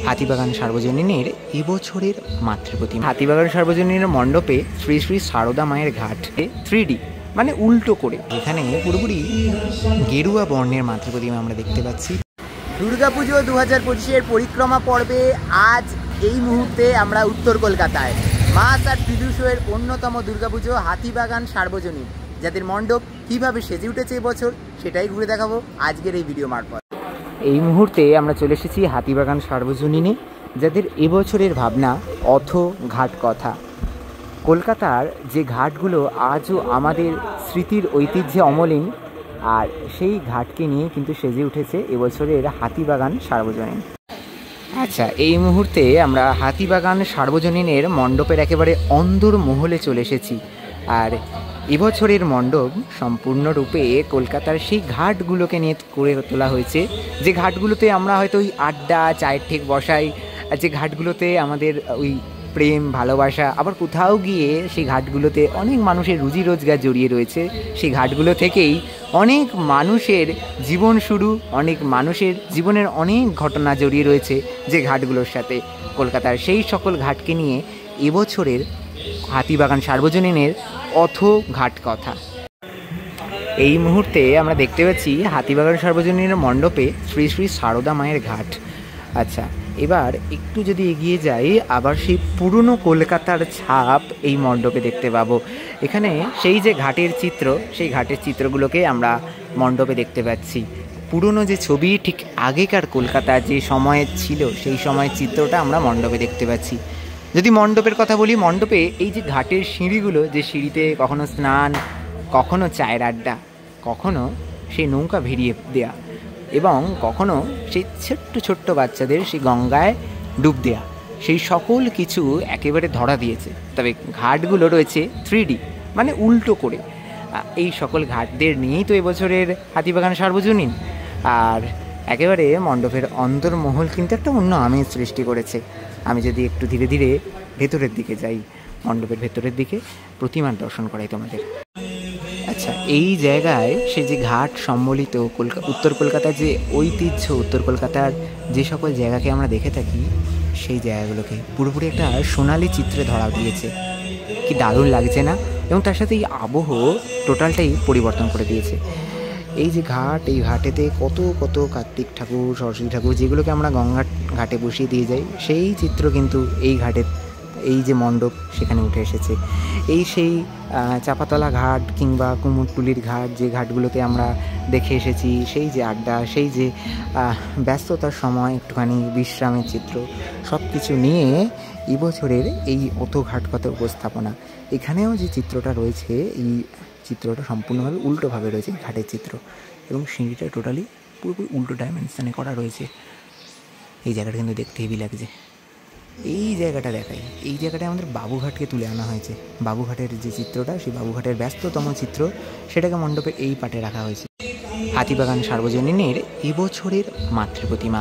হাতিবাগান সার্বজনীনের এবছরের মাতৃপ্রতিমা। হাতিবাগান সার্বজনীনের মণ্ডপে শ্রী শ্রী সারদা মায়ের ঘাট 3D মানে উল্টো করে, এখানে পুরোপুরি গেরুয়া বর্ণের মাতৃপ্রতিমা আমরা দেখতে পাচ্ছি। দুর্গাপুজো 2025-এর পরিক্রমা পর্বে আজ এই মুহূর্তে আমরা উত্তর কলকাতায় মাস আর ফিদুসের অন্যতম দুর্গাপুজো হাতিবাগান সার্বজনীন, যাদের মণ্ডপ কিভাবে সেজে উঠেছে এবছর সেটাই ঘুরে দেখাবো আজকের এই ভিডিও মারফত। এই মুহূর্তে আমরা চলে এসেছি হাতিবাগান সার্বজনীনে, যাদের এবছরের ভাবনা অথ ঘাট কথা। কলকাতার যে ঘাটগুলো আজও আমাদের স্মৃতির ঐতিহ্যে অমলিন, আর সেই ঘাটকে নিয়ে কিন্তু সেজে উঠেছে এবছরের হাতিবাগান সার্বজনীন। আচ্ছা, এই মুহূর্তে আমরা হাতিবাগান সার্বজনীনের মণ্ডপের একেবারে অন্দর মহলে চলে এসেছি। আর এবছরের মণ্ডপ সম্পূর্ণরূপে কলকাতার সেই ঘাটগুলোকে নিয়ে করে তোলা হয়েছে, যে ঘাটগুলোতে আমরা হয়তো ওই আড্ডা চায়ের ঠেক বসাই, আর যে ঘাটগুলোতে আমাদের ওই প্রেম ভালোবাসা, আবার কোথাও গিয়ে সেই ঘাটগুলোতে অনেক মানুষের রুজি রোজগার জড়িয়ে রয়েছে। সেই ঘাটগুলো থেকেই অনেক মানুষের জীবন শুরু, অনেক মানুষের জীবনের অনেক ঘটনা জড়িয়ে রয়েছে যে ঘাটগুলোর সাথে। কলকাতার সেই সকল ঘাটকে নিয়ে এবছরের হাতিবাগান সার্বজনীনের অথ ঘাট কথা। এই মুহূর্তে আমরা দেখতে পাচ্ছি হাতিবাগান সার্বজনীনের মণ্ডপে শ্রী শ্রী সারদা মায়ের ঘাট। আচ্ছা, এবার একটু যদি এগিয়ে যাই, আবার সেই পুরনো কলকাতার ছাপ এই মণ্ডপে দেখতে পাবো। এখানে সেই যে ঘাটের চিত্র, সেই ঘাটের চিত্রগুলোকে আমরা মণ্ডপে দেখতে পাচ্ছি। পুরনো যে ছবি, ঠিক আগেকার কলকাতা যে সময়ে ছিল সেই সময়ের চিত্রটা আমরা মণ্ডপে দেখতে পাচ্ছি। যদি মণ্ডপের কথা বলি, মণ্ডপে এই যে ঘাটের সিঁড়িগুলো, যে সিঁড়িতে কখনো স্নান, কখনো চায়ের আড্ডা, কখনো সেই নৌকা ভিড়িয়ে দেয়া, এবং কখনো সেই ছোট্ট ছোট্ট বাচ্চাদের সেই গঙ্গায় ডুব দেয়া, সেই সকল কিছু একেবারে ধরা দিয়েছে। তবে ঘাটগুলো রয়েছে 3D মানে উল্টো করে। এই সকল ঘাটদের নিয়েই তো এবছরের হাতিবাগান সার্বজনীন। আর একেবারে মণ্ডপের অন্তর্মহল কিন্তু একটা অন্য আমেজ সৃষ্টি করেছে। আমি যদি একটু ধীরে ধীরে ভেতরের দিকে যাই, মণ্ডপের ভেতরের দিকে, প্রতিমার দর্শন করাই তোমাদের। আচ্ছা, এই জায়গায় সে যে ঘাট সম্বলিত উত্তর কলকাতার যে ঐতিহ্য, উত্তর কলকাতার যে সকল জায়গাকে আমরা দেখে থাকি, সেই জায়গাগুলোকে পুরোপুরি একটা সোনালি চিত্রে ধরা দিয়েছে। কি দারুণ লাগছে না? এবং তার সাথে এই আবহ টোটালটাই পরিবর্তন করে দিয়েছে। এই যে ঘাট, এই ঘাটেতে কত কত কার্তিক ঠাকুর, সরস্বতী ঠাকুর, যেগুলোকে আমরা গঙ্গার ঘাটে বসিয়ে দিয়ে যাই, সেই চিত্র কিন্তু এই ঘাটের এই যে মণ্ডপ সেখানে উঠে এসেছে। এই সেই চাপাতলা ঘাট কিংবা কুমোরটুলির ঘাট, যে ঘাটগুলোতে আমরা দেখে এসেছি, সেই যে আড্ডা, সেই যে ব্যস্ততার সময় একটুখানি বিশ্রামের চিত্র, সব কিছু নিয়ে এবছরের এই অত ঘাট কথা উপস্থাপনা। এখানেও যে চিত্রটা রয়েছে, এই চিত্রটা সম্পূর্ণভাবে উল্টোভাবে রয়েছে ঘাটের চিত্র, এবং সিঁড়িটা টোটালি পুরোপুরি উল্টো ডাইমেনশানে করা রয়েছে। এই জায়গাটা কিন্তু দেখতে হেভি লাগছে। এই জায়গাটা দেখাই, এই জায়গাটায় আমাদের বাবুঘাটকে তুলে আনা হয়েছে। বাবুঘাটের যে চিত্রটা, সেই বাবুঘাটের ব্যস্ততম চিত্র, সেটাকে মণ্ডপের এই পাটে রাখা হয়েছে। হাতিবাগান সার্বজনীনের এবছরের মাতৃপ্রতিমা,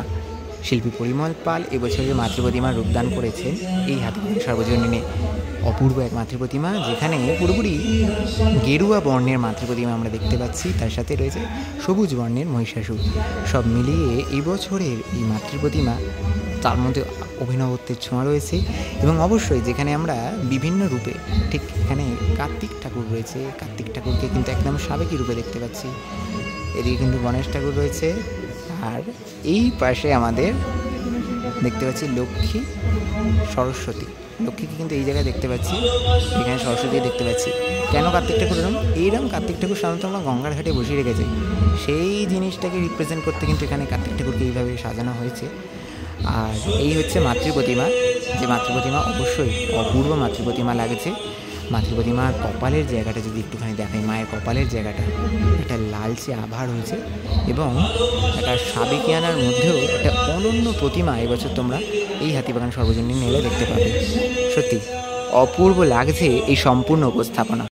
শিল্পী পরিমল পাল এবছরের মাতৃপ্রতিমার রূপদান করেছেন এই হাতিবাগান সার্বজনীনে। অপূর্ব এক মাতৃপ্রতিমা, যেখানে পুরোপুরি গেরুয়া বর্ণের মাতৃপ্রতিমা আমরা দেখতে পাচ্ছি, তার সাথে রয়েছে সবুজ বর্ণের মহিষাসুর। সব মিলিয়ে এবছরের এই মাতৃপ্রতিমা, তার মধ্যে অভিনবত্বের ছোঁয়া রয়েছে। এবং অবশ্যই যেখানে আমরা বিভিন্ন রূপে, ঠিক এখানে কার্তিক ঠাকুর রয়েছে, কার্তিক ঠাকুরকে কিন্তু একদম সাবেকি রূপে দেখতে পাচ্ছি। এদিকে কিন্তু গণেশ ঠাকুর রয়েছে, আর এই পাশে আমাদের দেখতে পাচ্ছি লক্ষ্মী, সরস্বতী। লক্ষ্মীকে কিন্তু এই জায়গায় দেখতে পাচ্ছি, এখানে সরস্বতী দেখতে পাচ্ছি। কেন কার্তিক ঠাকুর এরকম? এইরকম কার্তিক ঠাকুর সাধারণত আমরা গঙ্গার ঘাটে বসিয়ে রেখেছি, সেই জিনিসটাকে রিপ্রেজেন্ট করতে কিন্তু এখানে কার্তিক ঠাকুরকে এইভাবে সাজানো হয়েছে। আর এই হচ্ছে মাতৃপ্রতিমা, যে মাতৃপ্রতিমা অবশ্যই অপূর্ব মাতৃপ্রতিমা লাগছে। মাতৃপ্রতিমার কপালের জায়গাটা যদি একটুখানি দেখাই, মায়ের কপালের জায়গাটা একটা লালচে আভা রয়েছে, এবং একটা সাবেকিয়ানার মধ্যেও একটা অনন্য প্রতিমা এবছর তোমরা এই হাতিবাগান সার্বজনীন এলে দেখতে পাবে। সত্যি অপূর্ব লাগছে এই সম্পূর্ণ উপস্থাপনা।